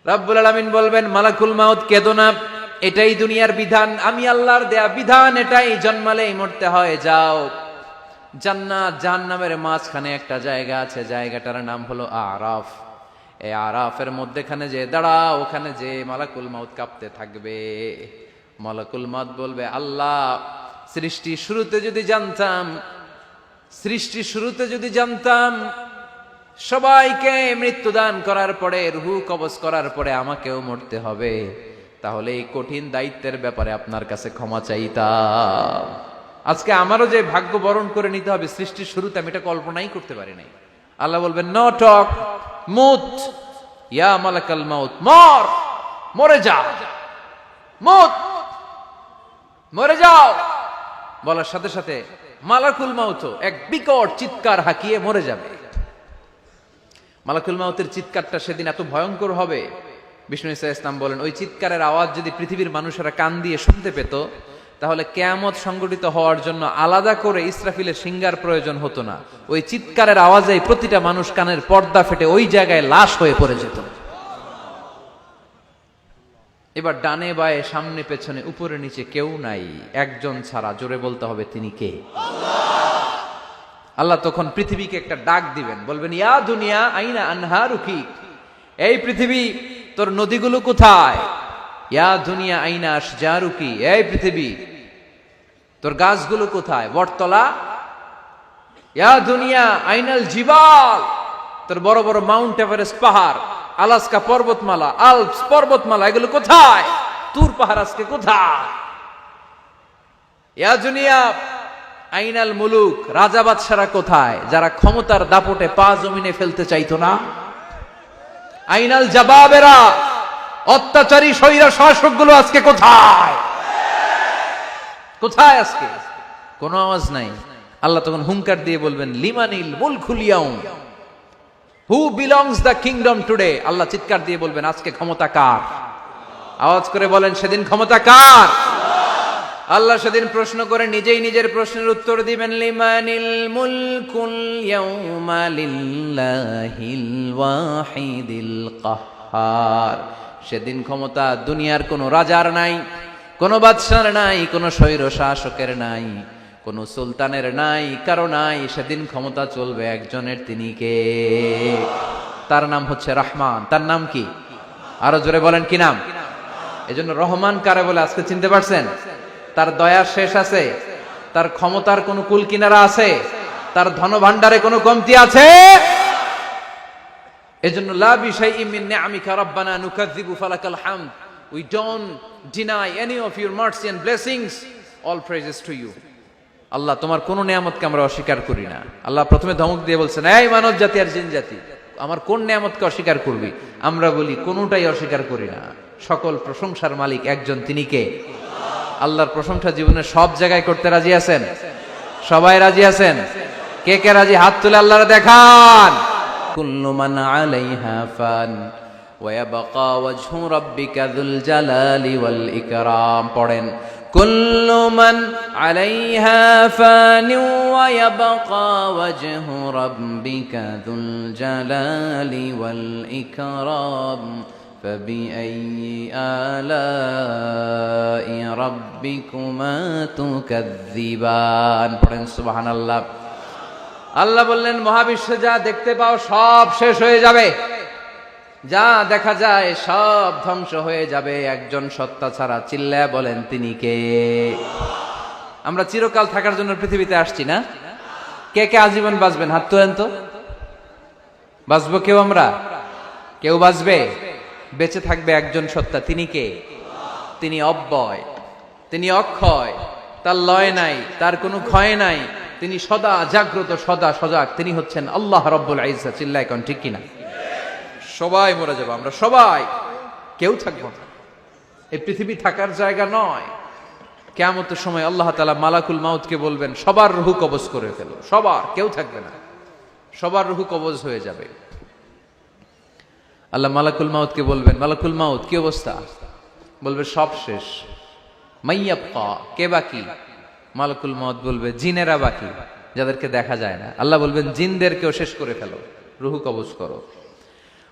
রব্বুল আলামিন বলবেন, মালাকুল মাউত কেঁদো না, এটাই দুনিয়ার বিধান, আমি আল্লাহর দেয়া বিধান, এটাই জন্মালেই মরতে হয়। যাও, জান্নাত জাহান্নামের মাঝখানে একটা জায়গা আছে, জায়গাটার নাম হলো আরাফ। এই আরাফের মধ্যেখানে যে দাঁড়াও, ওখানে যে মালাকুল মাউত কাঁপতে থাকবে। মালাকুল মাউত বলবে, আল্লাহ, সৃষ্টির শুরুতে যদি জানতাম সবাইকে মৃত্যুদান করার পরে, রূহ কবজ করার পরে আমাকেও মরতে হবে, তাহলে এই কঠিন দায়িত্বের ব্যাপারে আপনার কাছে ক্ষমা চাইতাম। আজকে আমারও যে ভাগ্য বরণ করে নিতে হবে সৃষ্টির শুরুতে, আমি এটা কল্পনাই করতে পারি নাই। আল্লাহ বলবেন, নো টক, মুত, ইয়া মালাকাল মাউত, মরে যাও, মুত, মরে যাও। বলার সাথে সাথে মালাকুল মাউত এক বিকট চিৎকার হাঁকিয়ে মরে যাবে। মালাকুল মাউতের চিৎকারটা সেদিন এত ভয়ঙ্কর হবে, বিষ্ণু ঈসা ইসলাম বলেন, ওই চিৎকারের আওয়াজ যদি পৃথিবীর মানুষেরা কান দিয়ে শুনতে পেত, তাহলে কিয়ামত সংগঠিত হওয়ার জন্য আলাদা করে ইসরাফিলের সিঙ্গার প্রয়োজন হতো না। ওই চিৎকারের আওয়াজে প্রতিটা মানুষ কানের পর্দা ফেটে ওই জায়গায় লাশ হয়ে পড়ে যেত। এবার ডানে বায়ে সামনে পেছনে উপরে নিচে কেউ নাই, একজন ছাড়া। জোরে বলতে হবে, তিনি কে? আল্লাহ তখন পৃথিবীকে একটা ডাক দিবেন, বলবেন, ইয়া দুনিয়া আইনা আনহারুকি, এই পৃথিবী তোর নদীগুলো কোথায়? ইয়া দুনিয়া আইনা আশজারুকি, এই পৃথিবী তোর গাছগুলো কোথায়? বটতলা। ইয়া দুনিয়া আইনাল জিবাল, তোর বড় বড় মাউন্ট এভারেস্ট পাহাড়, আলাস্কা পর্বতমালা, আলপস পর্বতমালা, এগুলো কোথায়? তুর পাহাড় আজকে কোথায়? ইয়া দুনিয়া আইনাল মুলুক, রাজা বাদশারা কোথায়, যারা ক্ষমতার দাপটে পা জমিনে ফেলতে চাইতো না? আইনাল জাবাবেরা, অত্যাচারী স্বৈরা শাসকগুলো আজকে কোথায়? কোথায় আজকে? কোনো আওয়াজ নাই। আল্লাহ তখন হুঙ্কার দিয়ে বলবেন, লিমানিল মুলকুল ইয়াউম, who belongs the kingdom today. Allah চিৎকার দিয়ে বলবেন, আজকে ক্ষমতা কার? আওয়াজ করে বলেন, সেদিন ক্ষমতা কার? আল্লাহ সেদিন প্রশ্ন করে নিজেই নিজের প্রশ্নের উত্তর দিবেন, লিমানিল মুলকুল ইয়াউমা লিল্লাহিল ওয়াহিদিল কাহ্হার। সেদিন ক্ষমতা দুনিয়ার কোনো রাজার নাই, কোনো বাদশার নাই, কোনো স্বৈর শাসকের নাই, কোনো সুলতানের নাই, কারো নাই। সেদিন ক্ষমতা চলবে একজনের, তিনি কে? তার নাম হচ্ছে রহমান। তার নাম কি? আরো জোরে বলেন, কি নাম? এজন্য রহমান কারে বলে আজকে চিনতে পারছেন? তার দয়ার শেষ আছে? তার ক্ষমতার কোনো কুল কিনারা আছে? তার ধন ভান্ডারে কোনো কমতি আছে? এজন্য লা বিশাইইম মিন নিআমিকা রাব্বানা নুকাযযিবু ফালাকাল হামদ, we don't deny any of your mercy and blessings, all praises to you. Allah, তোমার কোন নিয়ামতকে আমরা অস্বীকার করি না। আল্লাহ প্রথমে ধমক দিয়ে বলছেন, এই মানব জাতি আর জিন জাতি, আমার কোন নিয়ামতকে অস্বীকার করবি? আমরা বলি, কোনটাই অস্বীকার করি না। সকল প্রশংসার মালিক একজন, তিনি কে? আল্লাহর প্রশংসা জীবনের সব জায়গায় করতে রাজি আছেন? সবাই রাজি আছেন? কে কে রাজি? হাত তুলে আল্লাহরে দেখান। কুল্লু মান আলাইহা ফান ওয়া ইয়াবকা ওয়াজহু রাব্বিকা যুল জালালি ওয়াল ইকরাম। পড়েন, কুল্লু মান আলাইহা ফান ওয়া ইয়াবকা ওয়াজহু রাব্বিকা যুল জালালি ওয়াল ইকরাম فبأي آلاء ربكما تكذبان। পড়েন সুবহানাল্লাহ। আল্লাহ বললেন, মহাবিশ্বে যা দেখতে পাও সব শেষ হয়ে যাবে, যা দেখা যায় সব ধ্বংস হয়ে যাবে একজন সত্তা ছাড়া। চিল্লায়া বলেন, তিনি কে? আমরা চিরকাল থাকার জন্য পৃথিবীতে আসছি না? কে কে আজীবন বাঁচবেন? হাত তোলেন তো। বাঁচবো কেউ? আমরা কেউ বাঁচবে? বেঁচে থাকবে একজন সত্তা, তিনি কে? তিনি অব্যয়, তিনি অক্ষয়, তার লয় নাই, তার কোনো ক্ষয় নাই, তিনি সদা জাগ্রত, সদা সজাগ, তিনি হচ্ছেন আল্লাহ রাব্বুল ইজ্জত। চিল্লায় কোন ঠিক কিনা? সবাই মরে যাবো আমরা, সবাই, কেউ থাকবো না। এই পৃথিবী থাকার জায়গা নয়। কিয়ামতের সময় আল্লাহ তাআলা মালাকুল মাউতকে বলবেন, সবার রূহ কবজ করে ফেলো, সবার, কেউ থাকবে না, সবার রূহ কবজ হয়ে যাবে। আল্লাহ মালাকুল মাউতকে বলবেন, মালাকুল মাউত কি অবস্থা? বলবে, সব শেষ। মাইয়াবকা, কে বাকি? মালাকুল মাউত বলবে, জিনেরা বাকি, যাদেরকে দেখা যায় না। আল্লাহ বলবেন, জিনদেরকেও শেষ করে ফেলো, রূহ কবজ করো।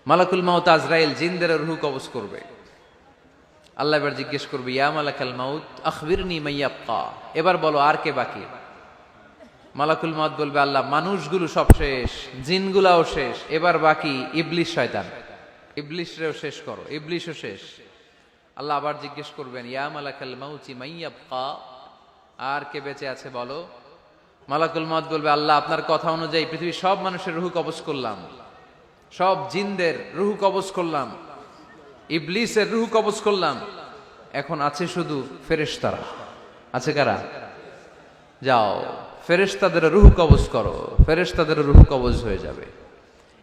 মালাকুল মাউত আজরাইল জিনদের রূহ কবজ করবে। আল্লাহ এবার জিজ্ঞেস করবে, ইয়া মালাকাল মাউত আখবিরনি মাইয়াবকা, এবার বলো আর কে বাকি? মালাকুল মাউত বলবে, আল্লাহ মানুষগুলো সব শেষ, জিনগুলাও শেষ, এবার বাকি ইবলিশ শয়তান, ইবলিশরেও শেষ করো, ইবলিশও শেষ। আল্লাহ আবার জিজ্ঞেস করবেন, ইয়া মালাকাল মাউতি মাইয়াবকা, আর কে বেঁচে আছে বলো? মালাকুল মাউত বলবে, আল্লাহ আপনার কথা অনুযায়ী পৃথিবীর সব মানুষের রূহ কবজ করলাম, সব জিনদের রূহ কবজ করলাম, ইবলিসের রূহ কবজ করলাম, এখন আছে শুধু ফেরেশতারা। আছে কারা? যাও ফেরেশতাদের রূহ কবজ করো, ফেরেশতাদের রূহ কবজ হয়ে যাবে।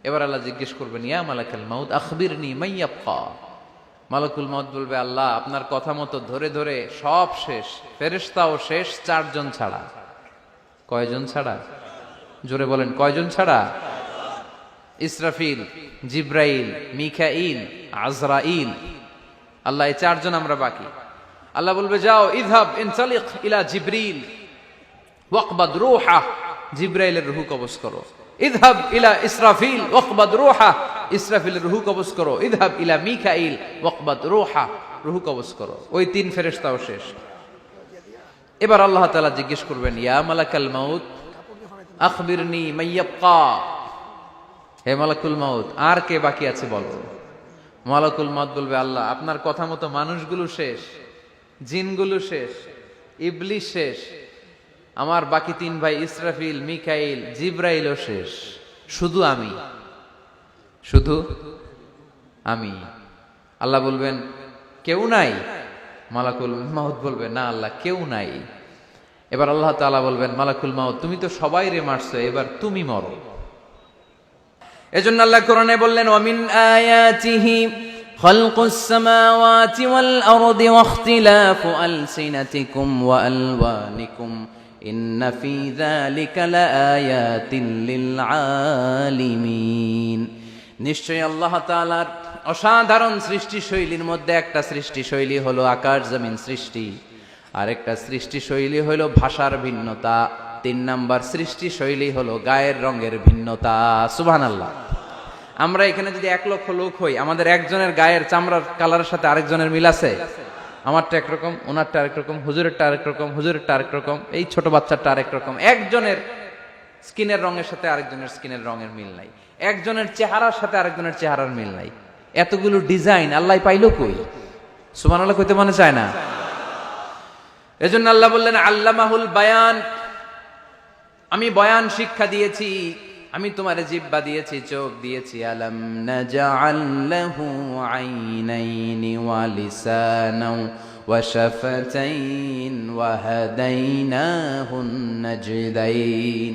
এবার আল্লাহ জিজ্ঞেস করবেন, ইয়া মালাকাল মাউত আখবিরনি মাইয়াবকা। মালাকুল মাউত বলবে, আল্লাহ আপনার কথা মতো ধরে ধরে সব শেষ, ফেরেশতাও শেষ, 4 জন ছাড়া। কয়জন ছাড়া? জোরে বলেন, কয়জন ছাড়া? ইসরাফিল, জিব্রাইল, মিকাইল, আজরাইল। আল্লাহ এই 4 জন আমরা বাকি। আল্লাহ বলবে, যাও ইযহাব ইনতালিক ইলা জিবরিল ওয়াকবাদ রূহা, জিব্রাইলের রূহ কবজ করো। ইযহাব ইলা ইসরাফিল ওয়াকবাদ রূহা, ইসরাফিলের রূহ কবজ করো। ইযহাব ইলা মিকাইল ওয়াকবাদ রূহা, রূহ কবজ করো। ওই 3 ফেরেশতাও শেষ। এবার আল্লাহ তাআলা জিজ্ঞেস করবেন, ইয়া মালাকাল মাউত আখবিরনি মাইয়াবকা, হে মালাকুল মাউত আর কে বাকি আছে বলো? মালাকুল মাউত বলবে, আল্লাহ আপনার কথা মতো মানুষগুলো শেষ, জিনগুলো শেষ, ইবলিশ শেষ, আমার বাকি 3 ভাই ইসরাফিল, মিকাইল, জিব্রাইলও শেষ, শুধু আমি, শুধু আমি। আল্লাহ বলবেন, কেউ নাই? মালাকুল মাউত বলবে, না আল্লাহ কেউ নাই। এবার আল্লাহ তাআলা বলবেন, মালাকুল মাউত তুমি তো সবাইরে মারছো, এবার তুমি মরো। এজন্য আল্লাহ কোরআনে বললেন, ওয়ামিন আয়াতিহি খালকুস সামাওয়াতি ওয়াল আরদি ওয়াখতিলাফু আলসিনাতিকুম ওয়া আলওয়ানিকুম ইন্না ফি যালিকা লাআয়াতিন লিল আলিমিন। নিশ্চয়ই আল্লাহ তাআলার অসাধারণ সৃষ্টি শৈলীর মধ্যে একটা সৃষ্টি শৈলী হলো আকাশ জমিন সৃষ্টি, আর একটা সৃষ্টি শৈলী হলো ভাষার ভিন্নতা, 3 নাম্বার সৃষ্টি শৈলী হলো গায়ের রঙের ভিন্নতা। সুবহানাল্লাহ। আমরা এখানে যদি 1 লক্ষ লোক হই, আমাদের একজনের গায়ের চামড়ার কালারের সাথে আরেকজনের মিল আছে? আমারটা একরকম, ওনারটা আরেক রকম, হুজুরেরটা আরেক রকম, হুজুরেরটা আরেক রকম, এই ছোট বাচ্চাটা আরেক রকম। একজনের স্কিনের রঙের সাথে আরেকজনের স্কিনের রঙের মিল নাই, একজনের চেহারার সাথে আরেকজনের চেহারার মিল নাই। এতগুলো ডিজাইন আল্লাহ পাইলো কই? সুবহানাল্লাহ কইতে মনে চায় না? এজন্য আল্লাহ বললেন, আল্লামাহুল বায়ান, আমি বয়ান শিক্ষা দিয়েছি, আমি তোমার জিহ্বা দিয়েছি, চোখ দিয়েছি। আলাম নাজআল লাহু আইনাইনি ওয়া লিসানাও ওয়া শাফাতাইন ওয়া হাদাইনাহুন নাজদাইন।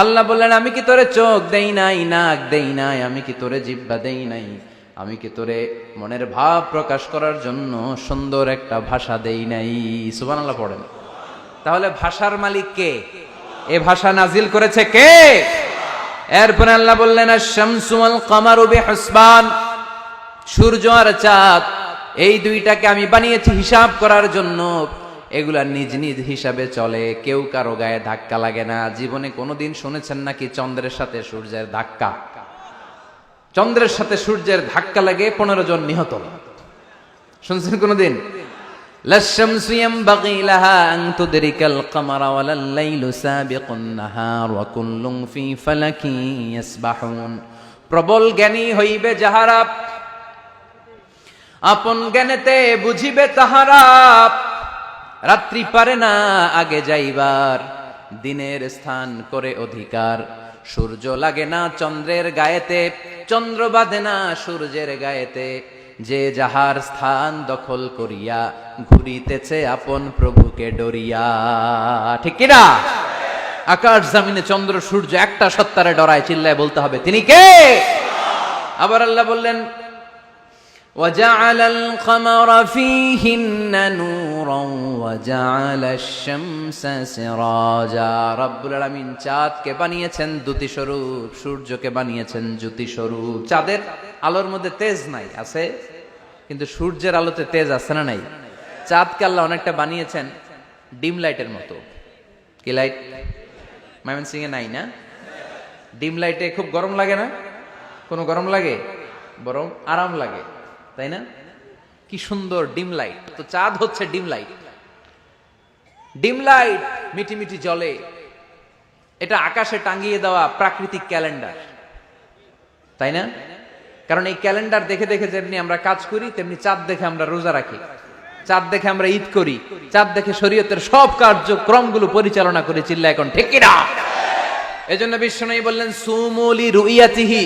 আল্লাহ বললেন, আমি কি তোরে চোখ দেই নাই, নাক দেই নাই, আমি কি তোরে জিহ্বা দেই নাই, আমি কি তোরে মনের ভাব প্রকাশ করার জন্য সুন্দর একটা ভাষা দেই নাই? সুবহানাল্লাহ পড়েন। তাহলে ভাষার মালিক কে? এ ভাষা নাজিল করেছে কে? এরপর আল্লাহ বললেন, আশ-শামসু ওয়াল কামারু বিহুসবান, সূর্য আর চাঁদ এই দুইটাকে আমি বানিয়েছি হিসাব করার জন্য। এগুলা নিজ নিজ হিসাবে চলে, কেউ কারো গায়ে ধাক্কা লাগে না। জীবনে কোনোদিন শুনেছেন নাকি চন্দ্রের সাথে সূর্যের ধাক্কা? চন্দ্রের সাথে সূর্যের ধাক্কা লাগে 15 জন নিহত। শুনছেন কোনোদিন? লাশ-শামসু ইয়ানবাগি লাহা আন তুদরিকাল কামারা ওয়ালাল লাইলু সাবিকুন নাহার ওয়া কুল্লুন ফি ফালাকি ইয়াসবাহুন। প্রবল জ্ঞানী হইবে যাহারা, আপন জ্ঞানেতে বুঝিবে তাহারা। রাত্রি পারে না আগে যাইবার, দিনের স্থান করে অধিকার। সূর্য লাগে না চন্দ্রের গায়েতে, চন্দ্র বাঁধে না সূর্যের গায়েতে। যে যাহার স্থান দখল করিয়া ঘুরিতেছে আপন প্রভুকে ডরিয়া। ঠিক কিনা? আকাশ জমিনে চন্দ্র সূর্য একটা সত্তারে ডরায়, চিল্লায় বলতে হবে তিনি কে? আবার আল্লাহ বললেন, وَجَعَلَ الْقَمَرَ فِيهِنَّ نُورًا وَجَعَلَ الشَّمْسَ سِرَاجًا। রব্বুল আলামিন চাঁদকে বানিয়েছেন দ্যুতি স্বরূপ, সূর্যকে বানিয়েছেন জ্যোতি স্বরূপ। চাঁদের আলোর মধ্যে তেজ নাই, আছে, কিন্তু সূর্যের আলোতে তেজ আছে না নাই? চাঁদকে আল্লাহ অনেকটা বানিয়েছেন ডিম লাইটের মতো। কি লাইট? ময়মনসিংহে নাই না? ডিম লাইটে খুব গরম লাগে না? কোনো গরম লাগে? বরং আরাম লাগে, তাই না? কি সুন্দর ডিম লাইট, তো চাঁদ হচ্ছে ডিম লাইট। ডিম লাইট মিটি মিটি জ্বলে, এটা আকাশে টাঙিয়ে দেওয়া প্রাকৃতিক ক্যালেন্ডার, তাই না? কারণ এই ক্যালেন্ডার দেখে দেখে যেমনি আমরা কাজ করি, তেমনি চাঁদ দেখে আমরা রোজা রাখি, চাঁদ দেখে আমরা ঈদ করি, চাঁদ দেখে শরীয়তের সব কার্যক্রমগুলো পরিচালনা করি। চিল্লা এখন ঠিক কিনা? এজন্য বিশ্বনবী বললেন সুমু লিরুইয়াতিহি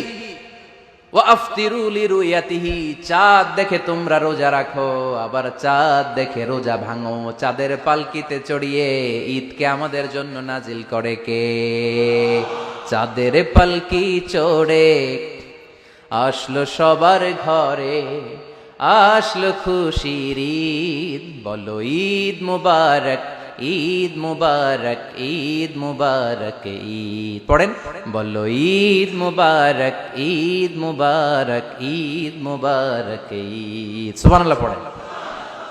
ওয়া আফতিরু লিরুইয়াতিহি, চাঁদ দেখে তোমরা রোজা রাখো, আবার চাঁদ দেখে রোজা ভাঙো। চাঁদের পালকিতে চড়িয়ে ঈদকে আমাদের জন্য নাজিল করে কে? চাঁদের পালকি চড়ে আসলো সবার ঘরে, আসলো খুশির ঈদ, বলো ঈদ মুবারক, ঈদ মুবারক, ঈদ মুবারক, ঈদ পড়েন, বলো ঈদ মুবারক, ঈদ মুবারক, ঈদ মুবারক, ঈদ। সুবহানাল্লাহ পড়েন।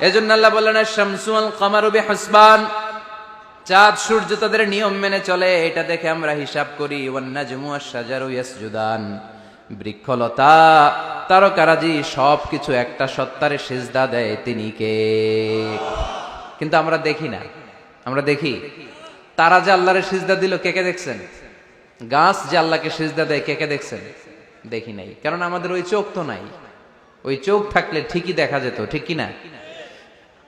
এজন্য আল্লাহ বললেন আশ-শামসু ওয়াল কামারু বিহিসবান, চাঁদ সূর্য তাদের নিয়ম মেনে চলে, এটা দেখে আমরা হিসাব করি। ওয়ান নাজমু ওয়াশ-শাজারু ইয়াসজুদান, বৃক্ষলতা তারকারাজি সবকিছু একটা সত্তারে সিজদা দেয়, তিনি কে? কিন্তু আমরা দেখি না। আমরা দেখি তারা যে আল্লাহরে সিজদা দিল, কে কে দেখছেন? গাছ যে আল্লাহকে সিজদা দেয়, কে কে দেখছেন? দেখি নাই, কারণ আমাদের ওই চোখ তো নাই। ওই চোখ থাকলে ঠিকই দেখা যেত, ঠিক কি না?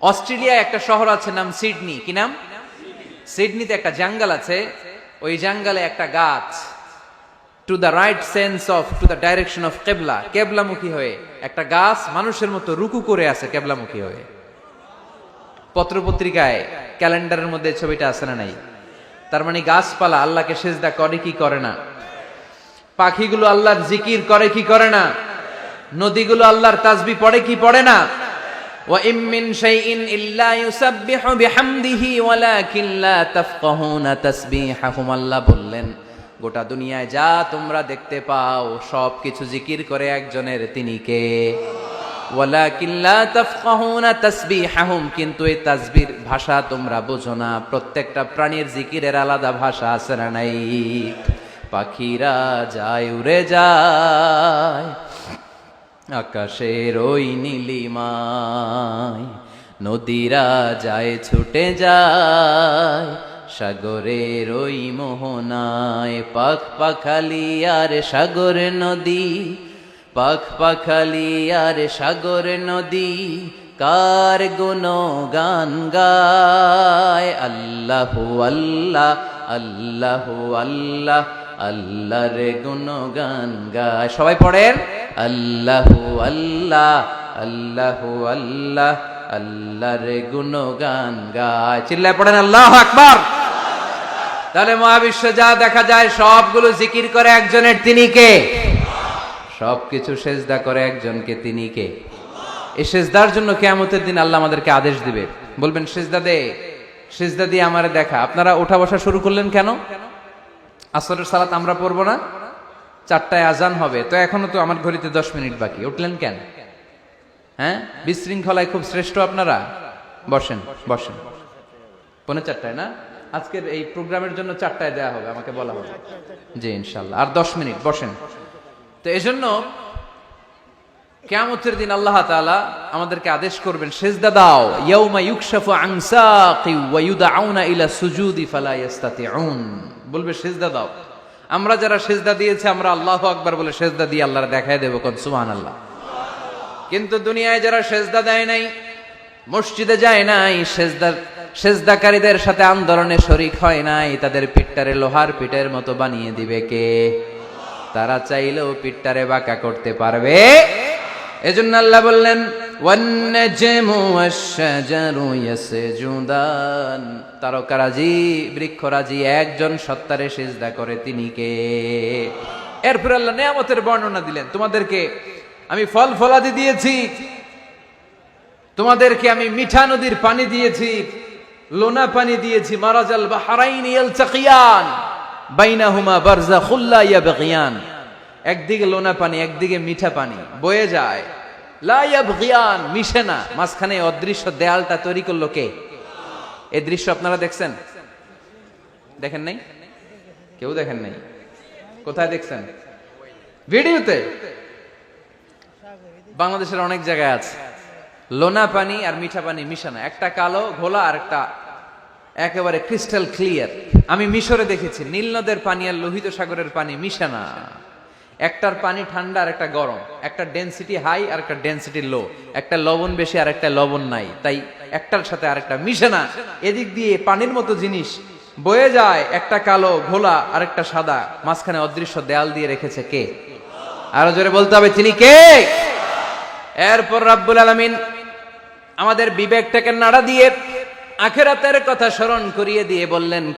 অস্ট্রেলিয়ায় একটা শহর আছে নাম সিডনি। কি নাম? সিডনিতে একটা জঙ্গল আছে, ওই জঙ্গলে একটা গাছ to the right sense of, to the direction of কেবলা, কেবলামুখী হয়ে একটা গাছ মানুষের মতো রুকু করে আছে কেবলামুখী হয়ে। পত্রপত্রিকায় ক্যালেন্ডারের মধ্যে ছবিটা আছে না নাই? তার মানে গাছপালা আল্লাহকে সিজদা করে কি করে না? পাখিগুলো আল্লাহর জিকির করে কি করে না? নদীগুলো আল্লাহর তাসবিহ পড়ে কি পড়ে না? ওয়া ইম মিন শাইইন ইল্লা ইউসাব্বিহু বিহামদিহি ওয়ালাকিন লা তাফকাহুনা তাসবিহাহুম, আল্লাহ বললেন গোটা দুনিয়ায় যা তোমরা দেখতে পাও সবকিছু জিকির করে একজনের, তিনি কে? ওয়ালাকিন লা তাফকাহুনা তাসবিহাহুম, কিন্তু এই তাসবির ভাষা তোমরা বোঝো না। প্রত্যেকটা প্রাণীর জিকিরের আলাদা ভাষা আছে না নাই? পাখিরা যায় উড়ে যায় আকাশের ওই নীলিমায়, নদীরা যায় ছুটে যায় সাগরের ওই মোহনায়। পাখ পাখালি আর সাগর নদী, পাখ পাখালি আর সাগর নদী, কার গুণগান গায়। আল্লাহু আল্লাহ, আল্লাহু আল্লাহ, আল্লাহর গুণগান গায়। সবাই পড়েন আল্লাহু আল্লাহ, আল্লাহু আল্লাহ, আল্লাহর গুণগান গায়। চিল্লায় পড়েন আল্লাহু আকবার। তাহলে মহাবিশ্ব যা দেখা যায় সবগুলো জিকির করে একজনের, তিনি কে? সবকিছু সেজদা করে একজনকে, তিনি কে? এই সেজদার জন্য কিয়ামতের দিন আল্লাহ আমাদেরকে আদেশ দিবে, বলবেন সেজদা দে, সেজদা দিয়ে আমারে দেখা। আপনারা ওঠা বসা শুরু করলেন কেন? আসরের সালাত আমরা পড়বো না, 4টায় আজান হবে, তো এখনো তো আমার ঘড়িতে 10 মিনিট বাকি, উঠলেন কেন? হ্যাঁ, বিশৃঙ্খলায় খুব শ্রেষ্ঠ আপনারা। বসেন বসেন, 4:45 না? আজকের এই প্রোগ্রামের জন্য 4টায় দেয়া হবে, আমাকে বলা হবে। জি ইনশাল্লাহ, আর 10 মিনিট বসেন। তো এজন্য কিয়ামতের দিন আল্লাহ তাআলা আমাদেরকে আদেশ করবেন সেজদা দাও। ইয়াউমা ইউকশাফু আন সাকি ওয়া ইউদআউনা ইলা সুজুদি ফালা ইস্তাতিউন, বলবে সেজদা দাও। আমরা যারা সেজদা দিয়েছি আমরা আল্লাহু আকবার বলে সেজদা দিয়ে আল্লাহর দেখায় দেব, কোন সুবহানাল্লাহ। কিন্তু দুনিয়ায় যারা সেজদা দেয় নাই, মসজিদে যায় নাই, সেজদাকারীদের সাথে আন্দোলনে শরীক হয় নাই, তাদের পিঠটারে লোহার পিঠের মতো বানিয়ে দিবে কে? তারা চাইলেও পিঠটারে বাঁকা করতে পারবে? এজন্য আল্লাহ বললেন ওয়ান নাজমু ওয়াশ-শাজারু ইয়াসজুদান, তারকারাজি বৃক্ষরাজি একজন সত্তারে সিজদা করে, তিনি কে? এরপর আল্লাহ নিয়ামতের বর্ণনা দিলেন, তোমাদেরকে আমি ফল ফলাদি দিয়েছি, তোমাদেরকে আমি মিঠা নদীর পানি দিয়েছি, লোনা পানি দিয়েছি। মারাজাল বাহরাইন ইয়ালতাকিয়ান বাইনাহুমা বারযাখুল লা ইয়াবগিয়ান, একদিকে লোনা পানি একদিকে মিঠা পানি বয়ে যায়, লা ইয়াবগিয়ান, মিশে না, মাঝখানে অদৃশ্য দেয়ালটা তৈরি করলো কে? এই দৃশ্য আপনারা দেখছেন? দেখেন নাই? কেউ দেখেন নাই? কোথায় দেখছেন? ভিডিওতে। বাংলাদেশের অনেক জায়গায় আছে লোনা পানি আর মিঠা পানি মিশানো, একটা কালো ঘোলা আর একটা একেবারে ক্রিস্টাল ক্লিয়ার। আমি মিশরে দেখেছি নীল নদের পানি আর লোহিত সাগরের পানি মিশানা, একটার পানি ঠান্ডা আর একটা গরম, একটা ডেনসিটি হাই আর একটা ডেনসিটি লো, একটা লবণ বেশি আর একটা লবণ নাই, তাই একটার সাথে আরেকটা মিশানা। এদিক দিয়ে পানির মতো জিনিস বয়ে যায়, একটা কালো ঘোলা আর একটা সাদা, মাঝখানে অদৃশ্য দেয়াল দিয়ে রেখেছে কে? আরো জোরে বলতে হবে, তিনি কে? এরপর রাব্বুল আলামিন আমাদের বিবেকটাকে নাড়া দিয়ে আখিরাতের কথা স্মরণ করিয়ে দিয়ে বললেন,